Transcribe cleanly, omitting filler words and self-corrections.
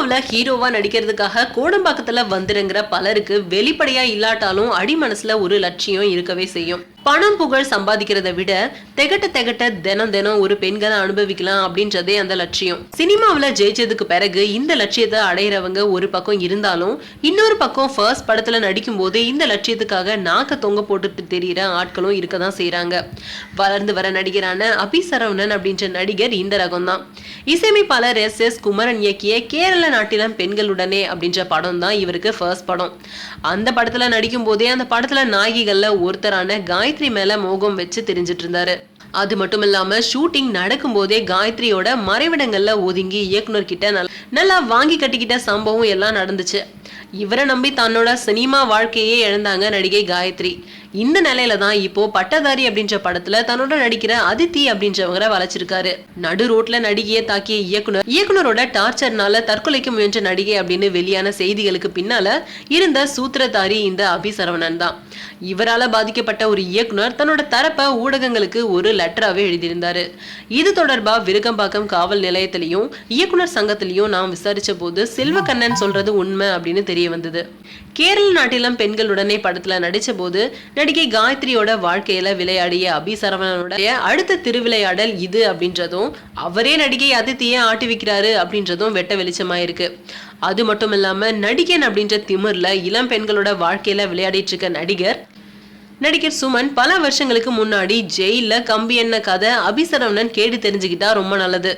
சினிமாவுல ஹீரோவா நடிக்கிறதுக்காக கோடம்பாக்கத்துல வந்துருங்கிற பலருக்கு வெளிப்படையா இல்லாட்டாலும் அடி மனசுல ஒரு லட்சியம் இருக்கவே செய்யும். பணம் புகழ் சம்பாதிக்கிறத விட தெகட்ட தினம் தினம் ஒரு பெண்களை அனுபவிக்கலாம் அப்படின்றதே அந்த லட்சியம். சினிமாவுல ஜெயிச்சதுக்கு பிறகு இந்த லட்சியத்தை அடையிறவங்க ஒரு பக்கம் இருந்தாலும் இன்னொரு பக்கம் ஃபர்ஸ்ட் படத்துல நடிக்கும் போது இந்த லட்சியத்துக்காக நாக்க தொங்க போட்டுட்டு தெரியிற ஆட்களும் இருக்கதான் செய்யறாங்க. வளர்ந்து வர நடிகரான அபி சரவணன் அப்படின்ற நடிகர் இந்த ரகம் தான். இசையமைப்பாளர் எஸ் குமரன் இயக்கிய கேரள நாட்டிலம் பெண்களுடனே அப்படின்ற படம் தான் இவருக்கு ஃபர்ஸ்ட் படம். அந்த படத்துல நடிக்கும் போதே அந்த படத்துல நாயகிகள்ல ஒருத்தரான காயத்ரி மேல மோகம் வச்சு தெரிஞ்சிட்டு இருந்தாரு. அது மட்டும் இல்லாம ஷூட்டிங் நடக்கும் போதே காயத்ரியோட மறைவிடங்கள்ல ஒதுங்கி இயக்குனர் கிட்ட நல்லா வாங்கி கட்டிக்கிட்ட சம்பவம் எல்லாம் நடந்துச்சு. இவரை நம்பி தன்னோட சினிமா வாழ்க்கையே இழந்தாங்க நடிகை காயத்ரி. இந்த நிலையில தான் இப்போ பட்டதாரி அப்படின்ற படத்துல தன்னோட நடிக்கிற அதித்தி அப்படின்றவரை வளைச்சிருக்காரு. நடு ரோட்ல நடிகையை தாக்கிய இயக்குனரோட டார்ச்சர்னால தற்கொலைக்கு முயன்ற நடிகை அப்படின்னு வெளியான செய்திகளுக்கு பின்னால இருந்த சூத்திரதாரி இந்த அபி சரவணன் தான். இவரால பாதிக்கப்பட்ட ஒரு இயக்குனர் தன்னோட தரப்ப ஊடகங்களுக்கு ஒரு லெட்டராவே எழுதியிருந்தாரு. இது தொடர்பா விருகம்பாக்கம் காவல் நிலையத்திலையும் இயக்குனர் சங்கத்திலையும் நாம் விசாரிச்ச போது செல்வக்கண்ணன் சொல்றது உண்மை அப்படின்னு தெரிய வந்தது. கேரள நாட்டிலம் பெண்களுடனே படத்துல நடிச்ச போது நடிகை காயத்ரியோட வாழ்க்கையில விளையாடிய அபி சரவணனுடைய அடுத்த திருவிளையாடல் இது அப்படின்றதும் அவரே நடிகை அதித்தியை ஆட்டி வைக்கிறாரு அப்படின்றதும் வெட்ட வெளிச்சமாயிருக்கு. அது மட்டும் இல்லாம நடிகன் அப்படின்ற திமிர்ல இளம் பெண்களோட வாழ்க்கையில விளையாடிட்டு இருக்க நடிகர் சுமன் பல வருஷங்களுக்கு முன்னாடி ஜெயில கம்பி என்ன கதை அபி சரவணன் கேட்டு தெரிஞ்சுக்கிட்டா ரொம்ப நல்லது.